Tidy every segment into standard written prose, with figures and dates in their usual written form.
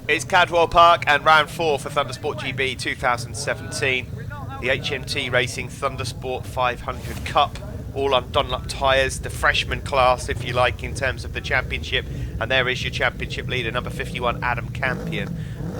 It's Cadwell Park and round 4 for Thundersport GB 2017. The HMT Racing Thundersport 500 Cup, all on Dunlop tyres, the freshman class if you like in terms of the championship. And there is your championship leader, number 51 Adam Campion.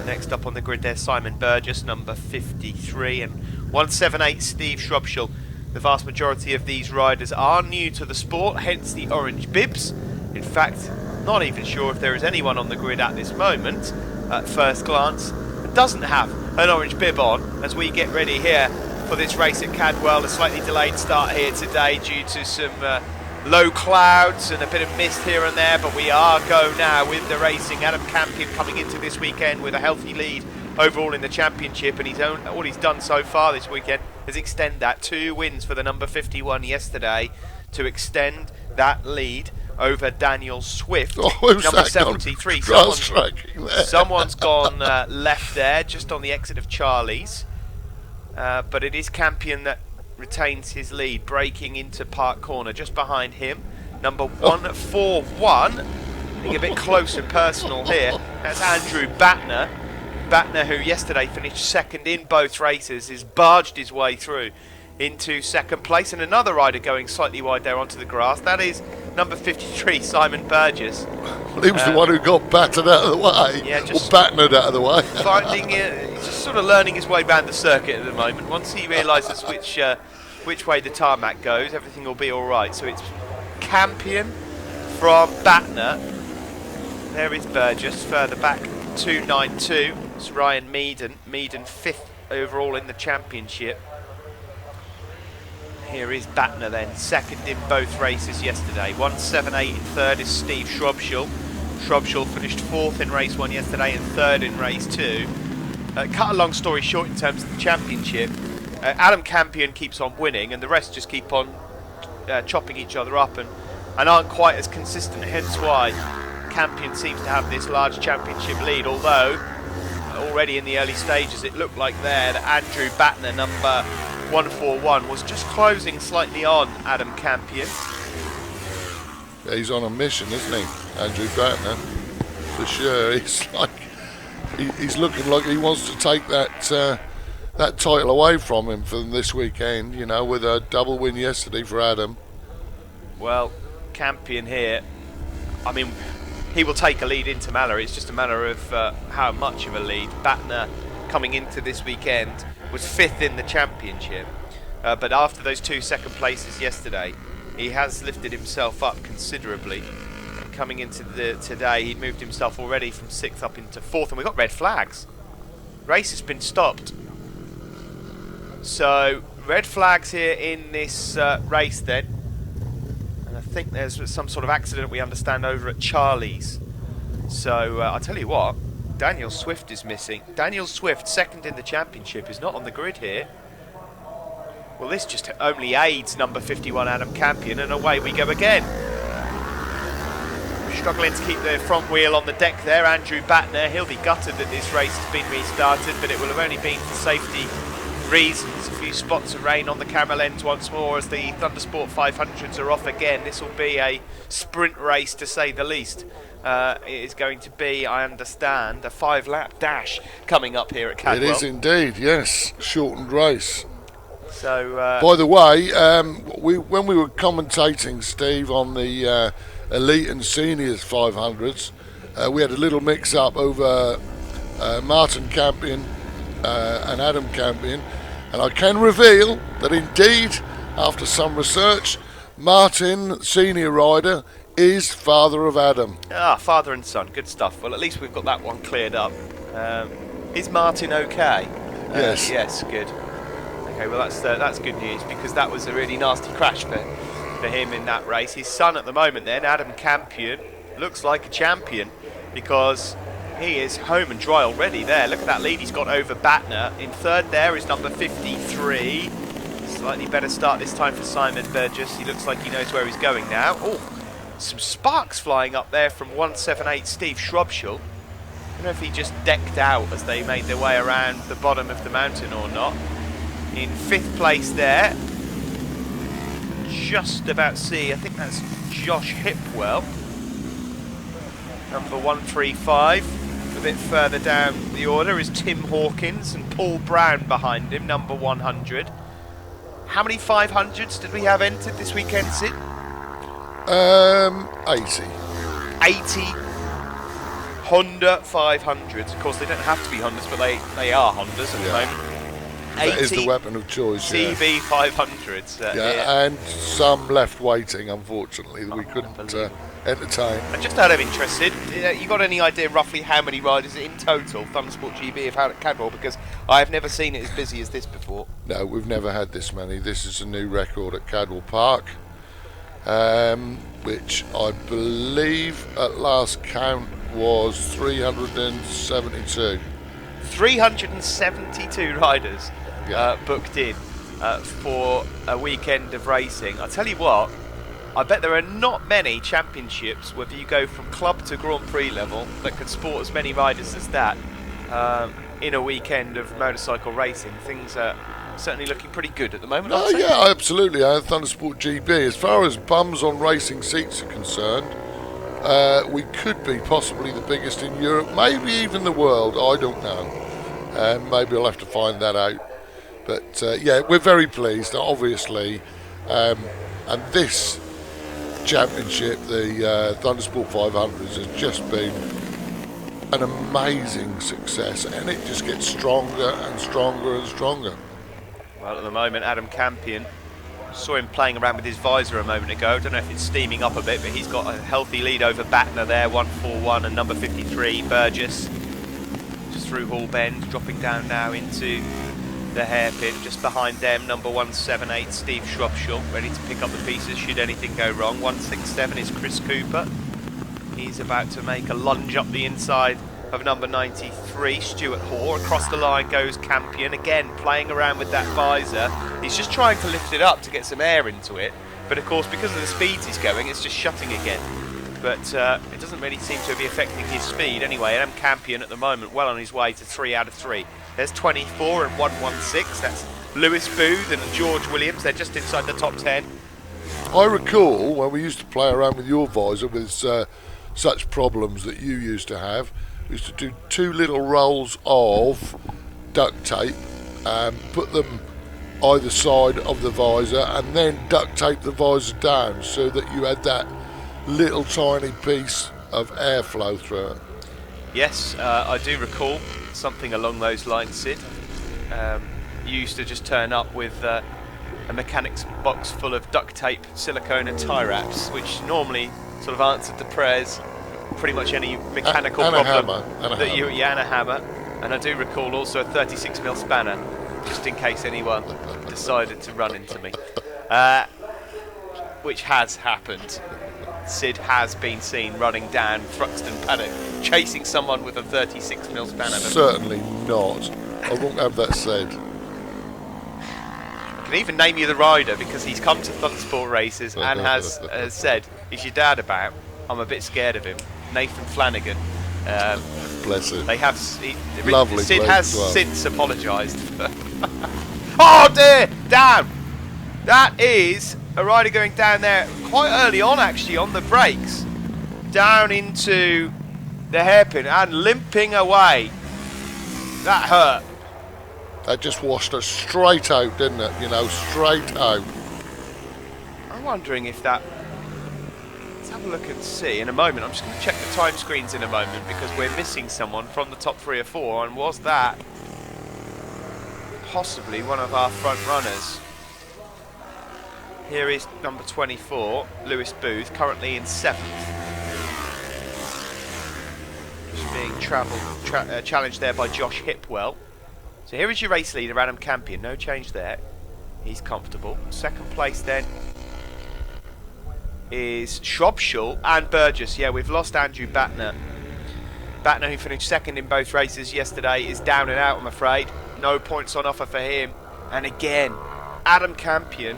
Next up on the grid there's Simon Burgess, number 53, and 178 Steve Shrubshall. The vast majority of these riders are new to the sport, hence the orange bibs. In fact, not even sure if there is anyone on the grid at this moment at first glance that doesn't have an orange bib on as we get ready here for this race at Cadwell. A slightly delayed start here today due to some low clouds and a bit of mist here and there, but we are go now with the racing. Adam Campion coming into this weekend with a healthy lead overall in the championship, and all he's done so far this weekend is extend that. 2 wins for the number 51 yesterday to extend that lead over Daniel Swift, number 73. Someone's gone left there, just on the exit of Charlie's. But it is Campion that retains his lead, breaking into Park Corner. Just behind him, number 141. Getting a bit close and personal here. That's Andrew Batner. Batner, who yesterday finished second in both races, has barged his way through into second place, and another rider going slightly wide there onto the grass. That is number 53, Simon Burgess. Well, he was the one who got battered out of the way, yeah, just or battered out of the way. He's just sort of learning his way around the circuit at the moment. Once he realises which way the tarmac goes, everything will be all right. So it's Campion from Batner. There is Burgess further back, 292. It's Ryan Meaden. Meaden 5th overall in the championship. Here is Batner then, second in both races yesterday. 178 in third is Steve Shrubshall. Shrubshall finished 4th in race 1 yesterday and 3rd in race 2. Cut a long story short in terms of the championship, Adam Campion keeps on winning and the rest just keep on chopping each other up and aren't quite as consistent, hence why Campion seems to have this large championship lead, although already in the early stages it looked like there that Andrew Batner, number 141, was just closing slightly on Adam Campion. Yeah, he's on a mission, isn't he, Andrew Batner? For sure. He's looking like he wants to take that title away from him for this weekend. You know, with a double win yesterday for Adam. Well, Campion here, I mean, he will take a lead into Mallory. It's just a matter of how much of a lead. Batner coming into this weekend was 5th in the championship, but after those 2 second places yesterday, he has lifted himself up considerably. Coming into today, he'd moved himself already from 6th up into 4th, and we've got red flags. Race has been stopped. So red flags here in this race then, and I think there's some sort of accident we understand over at Charlie's. So I'll tell you what, Daniel Swift is missing. Daniel Swift, second in the championship, is not on the grid here. Well, this just only aids number 51 Adam Campion, and away we go again. Struggling to keep the front wheel on the deck there, Andrew Batner. He'll be gutted that this race has been restarted, but it will have only been for safety reasons. A few spots of rain on the camera lens once more as the Thundersport 500s are off again. This will be a sprint race to say the least. It is going to be, I understand, a 5-lap dash coming up here at Cadwell. It is indeed, yes. Shortened race. So, by the way, when we were commentating, Steve, on the Elite and Seniors 500s, we had a little mix-up over Martin Campion and Adam Campion, and I can reveal that indeed, after some research, Martin, senior rider, is father of Adam. Father and son, good stuff. Well, at least we've got that one cleared up. Is Martin okay? Yes. Yes, good. Okay, well that's good news, because that was a really nasty crash for him in that race. His son at the moment then, Adam Campion, looks like a champion because he is home and dry already there. Look at that lead he's got over Batner. In third there is number 53. Slightly better start this time for Simon Burgess. He looks like he knows where he's going now. Oh, some sparks flying up there from 178 Steve Shrubshall. I don't know if he just decked out as they made their way around the bottom of the mountain or not. In 5th place there, just about see, I think that's Josh Hipwell, number 135. A bit further down the order is Tim Hawkins and Paul Brown behind him, number 100. How many 500s did we have entered this weekend, Sid? 80. 80 Honda 500s. Of course, they don't have to be Hondas, but they are Hondas at the moment. That is the weapon of choice. CB 500s. And some left waiting, unfortunately, that we couldn't entertain. And just out of interest, Sid, you got any idea roughly how many riders in total Thundersport GB have had at Cadwell? Because I have never seen it as busy as this before. No, we've never had this many. This is a new record at Cadwell Park, which I believe at last count was 372. 372 riders booked in for a weekend of racing. I tell you what, I bet there are not many championships, whether you go from club to Grand Prix level, that could sport as many riders as that in a weekend of motorcycle racing. Things are certainly looking pretty good at the moment. Yeah, absolutely. Thundersport GB, as far as bums on racing seats are concerned, we could be possibly the biggest in Europe, maybe even the world. I don't know. Maybe I'll have to find that out. But yeah, we're very pleased, obviously. And this championship, the Thundersport 500, has just been an amazing success, and it just gets stronger and stronger and stronger. Well, at the moment, Adam Campion, saw him playing around with his visor a moment ago. I don't know if it's steaming up a bit, but he's got a healthy lead over Batner there, 141, and number 53, Burgess, just through Hall Bend, dropping down now into the hairpin. Just behind them, number 178, Steve Shropshire, ready to pick up the pieces should anything go wrong. 167 is Chris Cooper. He's about to make a lunge up the inside of number 93, Stuart Hoare. Across the line goes Campion, again playing around with that visor. He's just trying to lift it up to get some air into it, but of course because of the speeds he's going, it's just shutting again. But it doesn't really seem to be affecting his speed anyway. Adam Campion at the moment well on his way to 3 out of 3. There's 24 and 116, that's Lewis Booth and George Williams. They're just inside the top 10. I recall when we used to play around with your visor with such problems that you used to have. We used to do 2 little rolls of duct tape and put them either side of the visor, and then duct tape the visor down so that you had that little tiny piece of airflow through it. Yes, I do recall something along those lines, Sid. You used to just turn up with a mechanic's box full of duct tape, silicone and tie wraps, which normally sort of answered the prayers pretty much any mechanical problem and a hammer. And I do recall also a 36mm spanner, just in case anyone decided to run into me, which has happened. Sid has been seen running down Thruxton Paddock, chasing someone with a 36mm spanner. Certainly not. I won't have that said. I can even name you the rider, because he's come to Thundersport races and has said, "Is your dad about? I'm a bit scared of him." Nathan Flanagan. Bless him. They have. Lovely. Sid has since apologised. Oh dear! Down! That is a rider going down there quite early on, actually, on the brakes. Down into the hairpin and limping away. That hurt. That just washed us straight out, didn't it? You know, straight out. I'm wondering if that... Let's have a look and see in a moment. I'm just going to check the time screens in a moment, because we're missing someone from the top 3 or 4, and was that possibly one of our front runners? Here is number 24, Lewis Booth, currently in 7th. Just being challenged there by Josh Hipwell. So here is your race leader, Adam Campion. No change there. He's comfortable. Second place then is Shropshire and Burgess. Yeah, we've lost Andrew Batner. Batner, who finished 2nd in both races yesterday, is down and out, I'm afraid. No points on offer for him. And again, Adam Campion,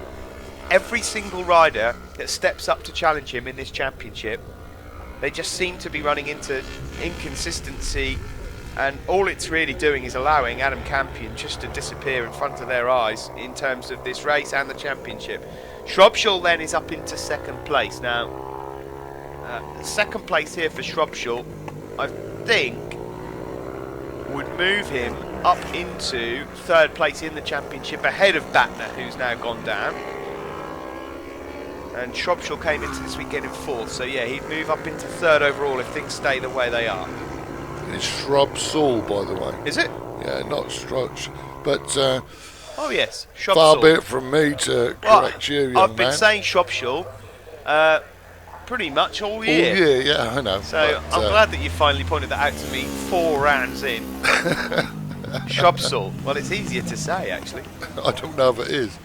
every single rider that steps up to challenge him in this championship, they just seem to be running into inconsistency, and all it's really doing is allowing Adam Campion just to disappear in front of their eyes in terms of this race and the championship. Shropshire then is up into 2nd place. Now, 2nd place here for Shropshire, I think, would move him up into third place in the championship ahead of Batner, who's now gone down. And Shropshire came into this weekend in fourth, so yeah, he'd move up into third overall if things stay the way they are. It's Shrubsall, by the way. Is it? Yeah, not Struch. But oh yes, far Shropshire. be it from me to correct you, young I've been man. saying Shropshire pretty much all year. All year, yeah, I know. So but, I'm glad that you finally pointed that out to me 4 rounds in. Shropshire. Well, it's easier to say, actually. I don't know if it is.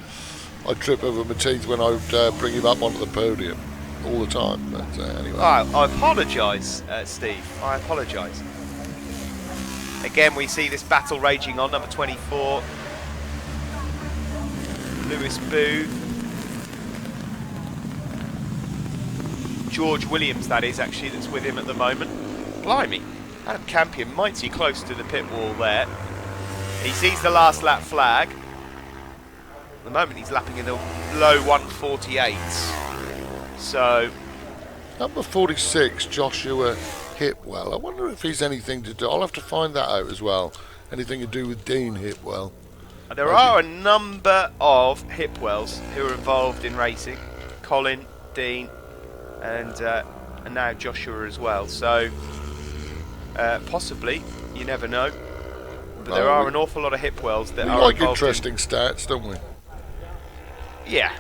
I trip over my teeth when I would bring him up onto the podium all the time. But anyway. I apologise, Steve. I apologise. Again, we see this battle raging on. Number 24, Lewis Booth. George Williams, that is, actually, that's with him at the moment. Blimey. Adam Campion mighty close to the pit wall there. He sees the last lap flag. At the moment he's lapping in the low 148s. So Number 46, Joshua Hipwell. I wonder if he's anything to do. I'll have to find that out as well. Anything to do with Dean Hipwell. there are a number of Hipwells who are involved in racing. Colin, Dean, and now Joshua as well. So possibly, you never know. But there are an awful lot of Hipwells that are like involved interesting stats, don't we? Yeah,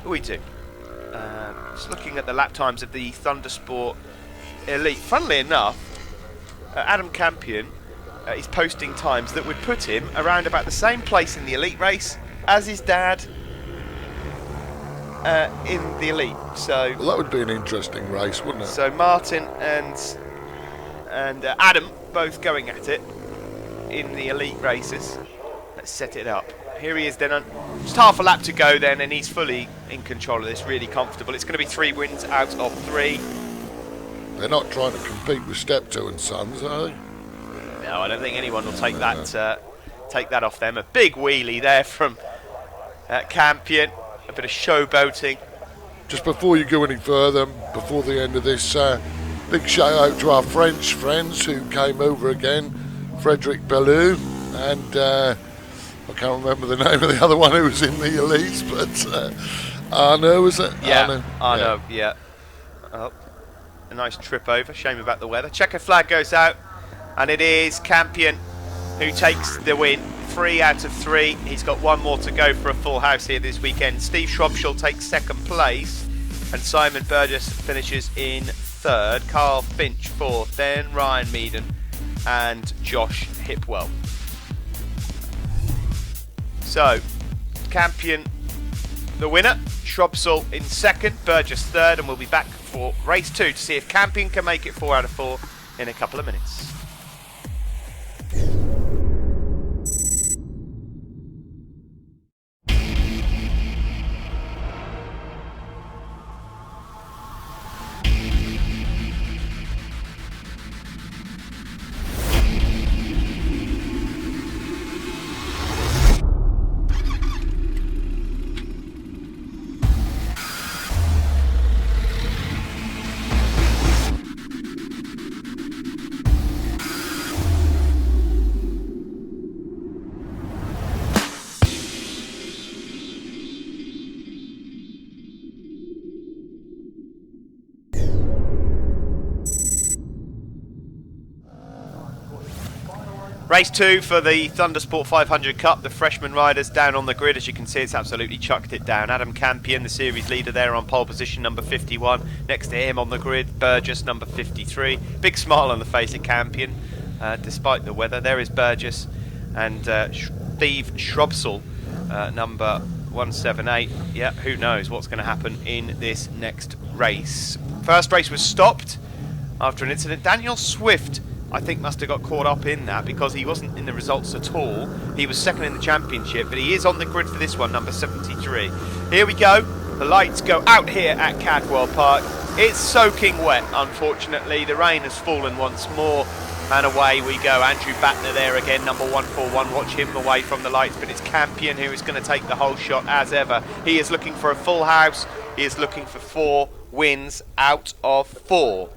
we do. Just looking at the lap times of the Thundersport Elite. Funnily enough, Adam Campion is posting times that would put him around about the same place in the Elite race as his dad in the Elite. So Well, that would be an interesting race, wouldn't it? So Martin and Adam both going at it in the Elite races. Let's set it up. Here he is then, just half a lap to go then, and he's fully in control of this, really comfortable. It's going to be 3 wins out of 3. They're not trying to compete with Steptoe and Sons, are they? No, I don't think anyone will take that off them. A big wheelie there from Campion, a bit of showboating. Just before you go any further, before the end of this, big shout out to our French friends who came over again, Frederic Bellou and I can't remember the name of the other one who was in the Elites, but Arnaud, was it? Yeah, Arnaud, yeah. Oh, a nice trip over, shame about the weather. Checker flag goes out, and it is Campion who takes the win. 3 out of 3. He's got 1 more to go for a full house here this weekend. Steve Shropshire takes 2nd place, and Simon Burgess finishes in 3rd. Carl Finch 4th, then Ryan Meaden and Josh Hipwell. So, Campion the winner, Shropshire in 2nd, Burgess 3rd, and we'll be back for race 2 to see if Campion can make it 4 out of 4 in a couple of minutes. Race 2 for the Thundersport 500 Cup. The freshman riders down on the grid. As you can see, it's absolutely chucked it down. Adam Campion, the series leader there on pole position, number 51. Next to him on the grid, Burgess, number 53. Big smile on the face of Campion, despite the weather. There is Burgess and Steve Shropshire, number 178. Yeah, who knows what's going to happen in this next race. First race was stopped after an incident. Daniel Swift, I think, must have got caught up in that because he wasn't in the results at all. He was 2nd in the championship, but he is on the grid for this one, number 73. Here we go. The lights go out here at Cadwell Park. It's soaking wet, unfortunately. The rain has fallen once more, and away we go. Andrew Batner there again, number 141. Watch him away from the lights, but it's Campion who is going to take the whole shot as ever. He is looking for a full house. He is looking for 4 wins out of 4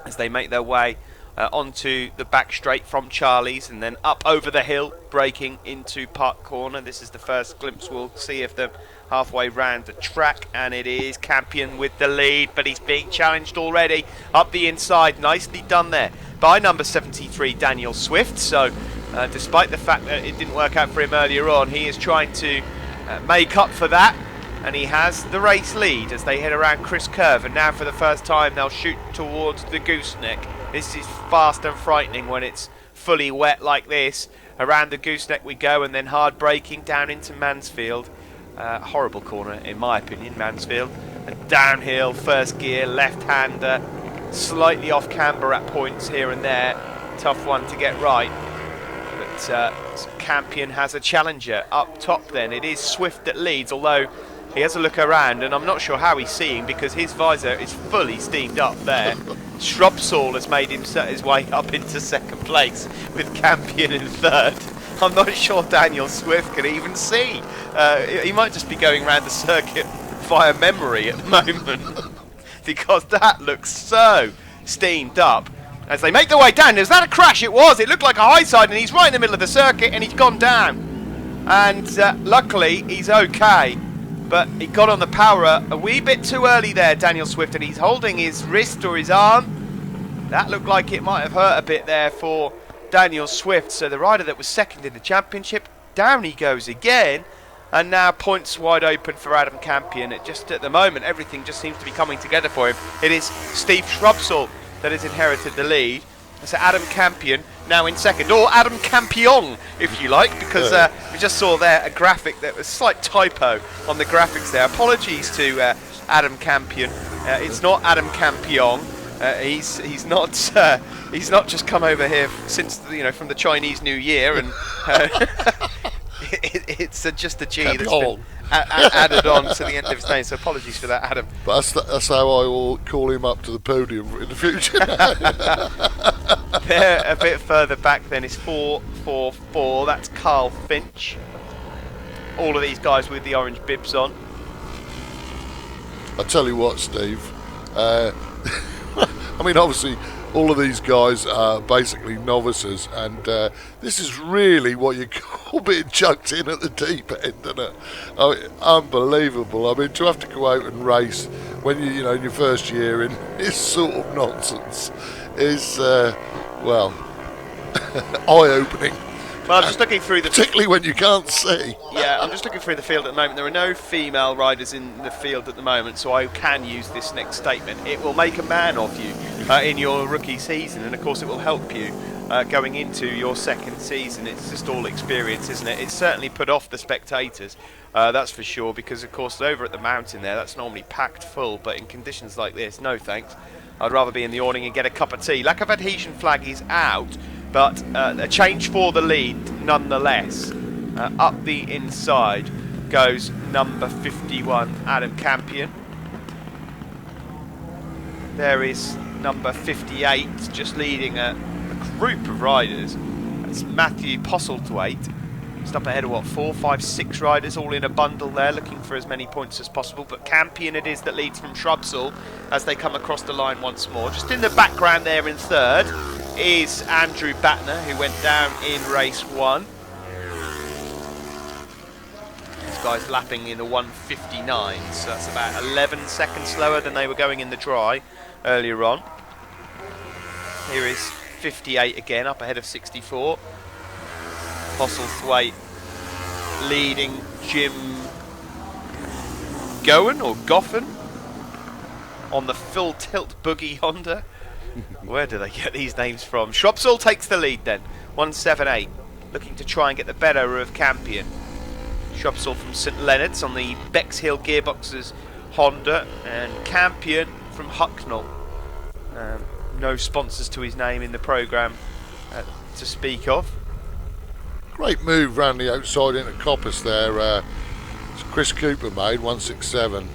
as they make their way onto the back straight from Charlie's, and then up over the hill, braking into Park Corner. This is the first glimpse we'll see of them halfway round the track, and it is Campion with the lead, but he's being challenged already up the inside. Nicely done there by number 73, Daniel Swift. So despite the fact that it didn't work out for him earlier on, he is trying to make up for that, and he has the race lead as they head around Chris Curve. And now for the first time they'll shoot towards the gooseneck. This is fast and frightening when it's fully wet like this. Around the gooseneck we go, and then hard braking down into Mansfield. Horrible corner in my opinion, Mansfield. And downhill, first gear, left-hander, slightly off camber at points here and there. Tough one to get right. But Campion has a challenger up top then. It is Swift that leads, although he has a look around, and I'm not sure how he's seeing because his visor is fully steamed up there. Shrubsall has made him set his way up into second place with Campion in third. I'm not sure Daniel Swift can even see. He might just be going around the circuit via memory at the moment because that looks so steamed up. As they make their way down, is that a crash? It was. It looked like a high side, and he's right in the middle of the circuit, and he's gone down. And luckily, he's okay. But he got on the power a wee bit too early there, Daniel Swift, and he's holding his wrist or his arm. That looked like it might have hurt a bit there for Daniel Swift. So the rider that was second in the championship, down he goes again. And now points wide open for Adam Campion. It just at the moment, everything just seems to be coming together for him. It is Steve Shrubsall that has inherited the lead. So Adam Campion now in second, or Adam Campion if you like, because we just saw there a graphic that was a slight typo on the graphics there. Apologies to Adam Campion. It's not Adam Campion. He's not just come over here since from the Chinese New Year, and it's just a G that's been added on to the end of his name. So apologies for that, Adam. But that's how I will call him up to the podium in the future. There, a bit further back then is 444. That's Carl Finch. All of these guys with the orange bibs on. I tell you what, Steve. I mean, obviously, all of these guys are basically novices, and this is really what you call being chucked in at the deep end, isn't it? I mean, unbelievable. I mean, to have to go out and race when you in your first year in this sort of nonsense is, well, eye-opening. Well, I'm just looking through the... Particularly when you can't see. Yeah, I'm just looking through the field at the moment. There are no female riders in the field at the moment, so I can use this next statement. It will make a man of you in your rookie season, and of course it will help you going into your second season. It's just all experience, isn't it? It's certainly put off the spectators, that's for sure, because of course over at the mountain there, that's normally packed full, but in conditions like this, no thanks. I'd rather be in the awning and get a cup of tea. Lack of adhesion flag is out, but a change for the lead nonetheless. Up the inside goes number 51, Adam Campion. There is number 58, just leading a group of riders. That's Matthew Postlethwaite. Just up ahead of 4, 5, 6 riders all in a bundle there, looking for as many points as possible. But Campion it is that leads from Shrubsall as they come across the line once more. Just in the background there in third is Andrew Batner, who went down in race 1. This guy's lapping in a 1:59, so that's about 11 seconds slower than they were going in the dry earlier on. Here is 58 again, up ahead of 64. Postlethwaite leading Jim Gowan or Goffin on the full tilt boogie Honda. Where do they get these names from? Shrubsall takes the lead then, 178, looking to try and get the better of Campion. Shrubsall from St Leonard's on the Bexhill Gearboxes Honda, and Campion from Hucknall. No sponsors to his name in the programme to speak of. Great move round the outside into Coppice there. Chris Cooper made 167.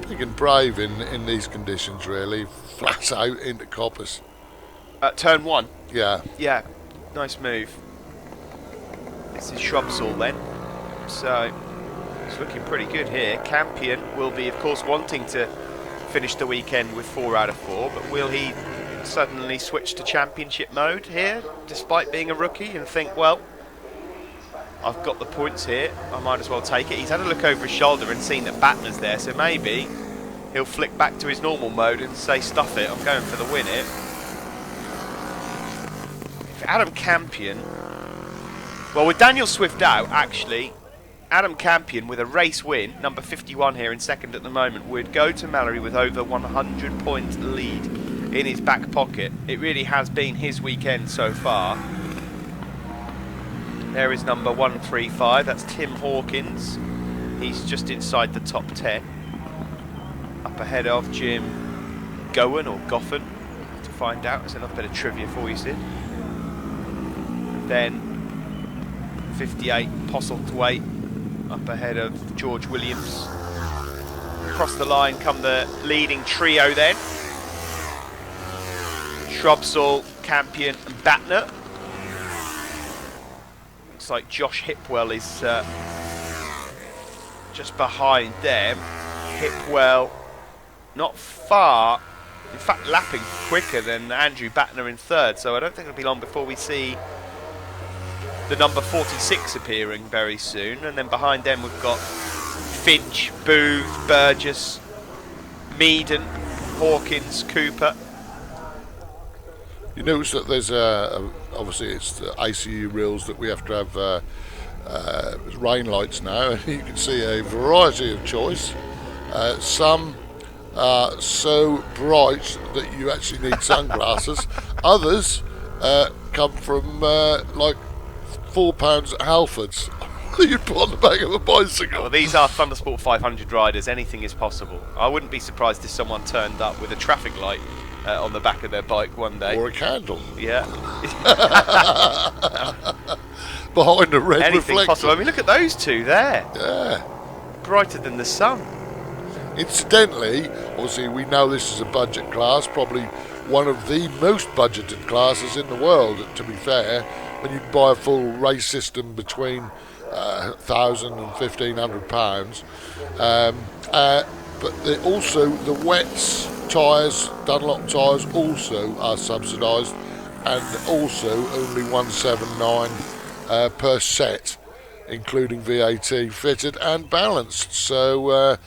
Big and brave in these conditions, really. Flat out into Coppice. Turn 1. Yeah. Yeah, nice move. This is Shrubsall then. So it's looking pretty good here. Campion will be, of course, wanting to finish the weekend with 4 out of 4, but will he suddenly switch to championship mode here, despite being a rookie, and think, well, I've got the points here, I might as well take it. He's had a look over his shoulder and seen that Batner's there, so maybe he'll flick back to his normal mode and say, stuff it, I'm going for the win here. If Adam Campion, well, with Daniel Swift out, actually, Adam Campion with a race win, number 51 here in second at the moment, would go to Mallory with over 100 point lead in his back pocket. It really has been his weekend so far. There is number 135, that's Tim Hawkins. He's just inside the top 10. Up ahead of Jim Gowan or Goffin, to find out. There's another bit of trivia for you, Sid. Then 58, Postlethwaite, up ahead of George Williams. Across the line come the leading trio then. Shrubsall, Campion and Batner. Looks like Josh Hipwell is just behind them. Hipwell not far, in fact lapping quicker than Andrew Batner in third, so I don't think it'll be long before we see the number 46 appearing very soon. And then behind them we've got Finch, Booth, Burgess, Meaden, Hawkins, Cooper. You notice that there's obviously it's the ACU rules that we have to have rain lights now, and you can see a variety of choice. Some are so bright that you actually need sunglasses. Others come from like £4 at Halfords. You'd put on the back of a bicycle. Well, these are Thundersport 500 riders. Anything is possible. I wouldn't be surprised if someone turned up with a traffic light on the back of their bike one day. Or a candle. Yeah. Behind the red Anything reflector. possible. I mean, look at those two there. Yeah. Brighter than the sun. Incidentally, obviously we know this is a budget class, probably one of the most budgeted classes in the world, to be fair, when you buy a full race system between £1,000 and £1,500. But also the wets tyres, Dunlop tyres also are subsidised, and also only 179 per set, including VAT fitted and balanced. So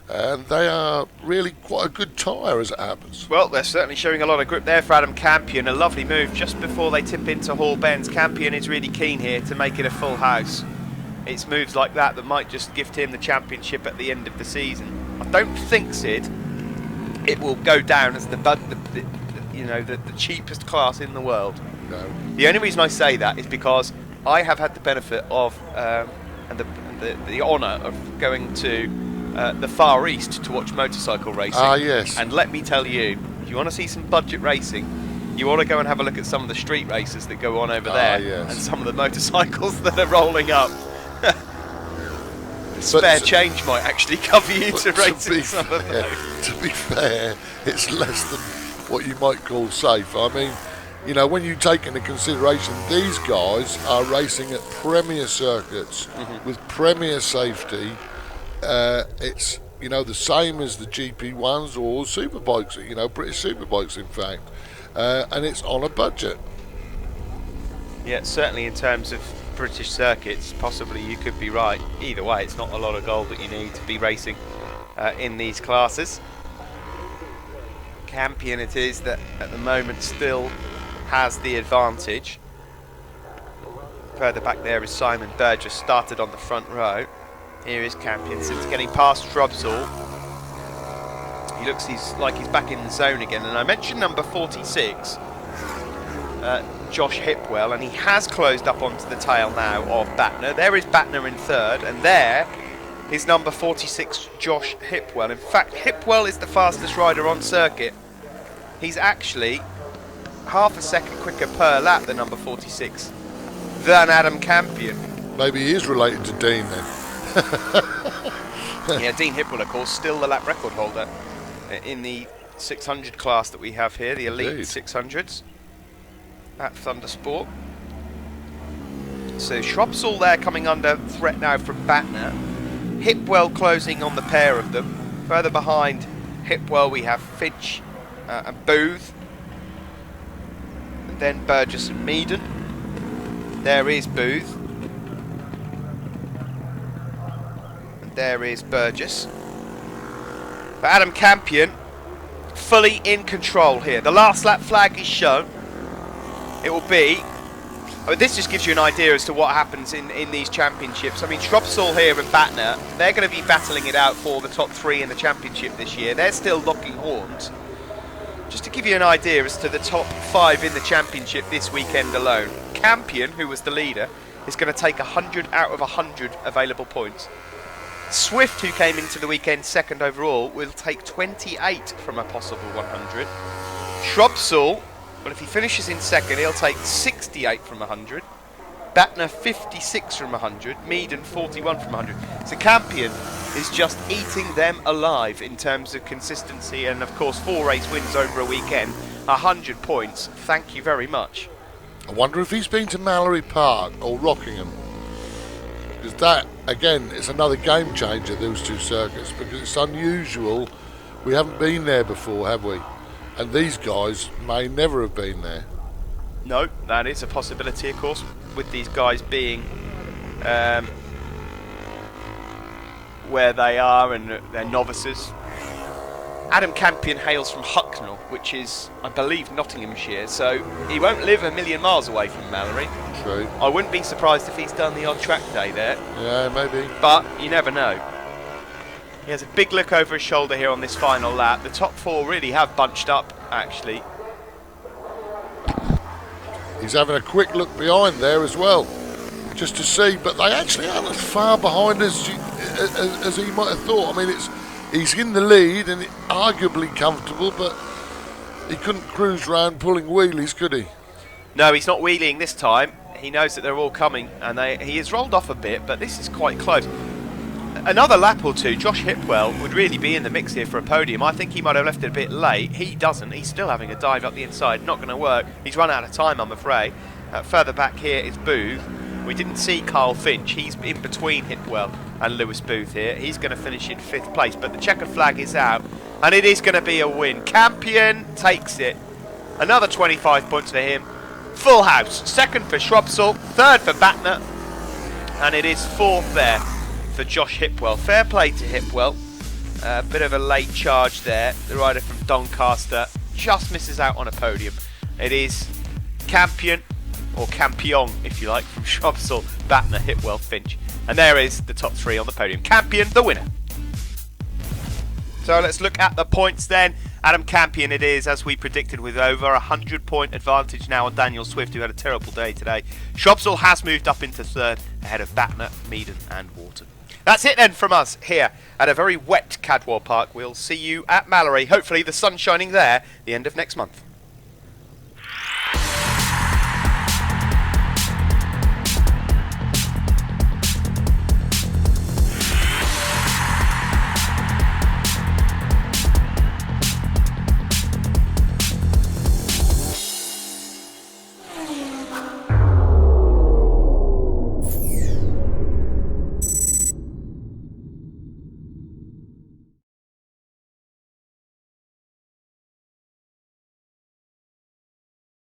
they are really quite a good tyre as it happens. Well, they're certainly showing a lot of grip there for Adam Campion. A lovely move just before they tip into Hall Bends. Campion is really keen here to make it a full house. It's moves like that that might just gift him the championship at the end of the season. I don't think, Sid, it will go down as the cheapest class in the world. No. The only reason I say that is because I have had the benefit of and the honour of going to the Far East to watch motorcycle racing. Ah, yes. And let me tell you, if you want to see some budget racing, you ought to go and have a look at some of the street races that go on over there, yes. and some of the motorcycles that are rolling up. Spare change might actually cover you to race in some of those. To be fair, it's less than what you might call safe. I mean, you know, when you take into consideration these guys are racing at premier circuits with premier safety, it's, you know, the same as the GP1s or superbikes, you know, British superbikes in fact, and it's on a budget. Yeah, certainly in terms of British circuits, possibly you could be right. Either way, it's not a lot of gold that you need to be racing in these classes. Campion it is that at the moment still has the advantage. Further back there is Simon Burgess, started on the front row. Here is Campion, since getting past Shrubsall. He looks like he's back in the zone again. And I mentioned number 46, Josh Hipwell, and he has closed up onto the tail now of Batner. There is Batner in third, and there is number 46, Josh Hipwell. In fact, Hipwell is the fastest rider on circuit. He's actually half a second quicker per lap than number 46 than Adam Campion. Maybe he is related to Dean then. Yeah, Dean Hipwell, of course, still the lap record holder in the 600 class that we have here, the Elite 600s at Thundersport. So Shrubsall there coming under threat now from Batner. Hipwell closing on the pair of them. Further behind Hipwell we have Finch and Booth. then Burgess and Meaden. There is Booth. And there is Burgess. But Adam Campion, fully in control here. The last lap flag is shown. It will be... I mean, this just gives you an idea as to what happens in these championships. I mean, Shropsall here and Batner, they're going to be battling it out for the top 3 in the championship this year. They're still locking horns. Just to give you an idea as to the top 5 in the championship this weekend alone. Campion, who was the leader, is going to take 100 out of 100 available points. Swift, who came into the weekend second overall, will take 28 from a possible 100. Shropsall, well, if he finishes in second, he'll take 68 from 100. Batner 56 from 100. Meaden 41 from 100. So Campion is just eating them alive in terms of consistency, and of course 4 race wins over a weekend, 100 points. Thank you very much. I wonder if he's been to Mallory Park or Rockingham, because that again is another game changer, those 2 circuits, because it's unusual. We haven't been there before, have we? And these guys may never have been there. No, that is a possibility, of course, with these guys being where they are and they're novices. Adam Campion hails from Hucknall, which is, I believe, Nottinghamshire, so he won't live a million miles away from Mallory. True. I wouldn't be surprised if he's done the odd track day there. Yeah, maybe. But you never know. He has a big look over his shoulder here on this final lap. The top 4 really have bunched up, actually. He's having a quick look behind there as well, just to see, but they actually aren't as far behind as he might have thought. I mean, he's in the lead and arguably comfortable, but he couldn't cruise round pulling wheelies, could he? No, he's not wheeling this time. He knows that they're all coming, and he has rolled off a bit, but this is quite close. Another lap or 2, Josh Hipwell would really be in the mix here for a podium. I think he might have left it a bit late. He doesn't. He's still having a dive up the inside. Not going to work. He's run out of time, I'm afraid. Further back here is Booth. We didn't see Carl Finch. He's in between Hipwell and Lewis Booth here. He's going to finish in 5th place, but the checkered flag is out, and it is going to be a win. Campion takes it. Another 25 points for him. Full house. 2nd for Shropsall, 3rd for Batner, and it is 4th there for Josh Hipwell. Fair play to Hipwell. A bit of a late charge there. The rider from Doncaster just misses out on a podium. It is Campion, or Campion if you like, from Shropsall, Batner, Hipwell, Finch. And there is the top 3 on the podium. Campion, the winner. So let's look at the points then. Adam Campion it is, as we predicted, with over a 100-point advantage now on Daniel Swift, who had a terrible day today. Shropsall has moved up into 3rd, ahead of Batner, Meaden and Wharton. That's it then from us here at a very wet Cadwell Park. We'll see you at Mallory. Hopefully the sun's shining there the end of next month.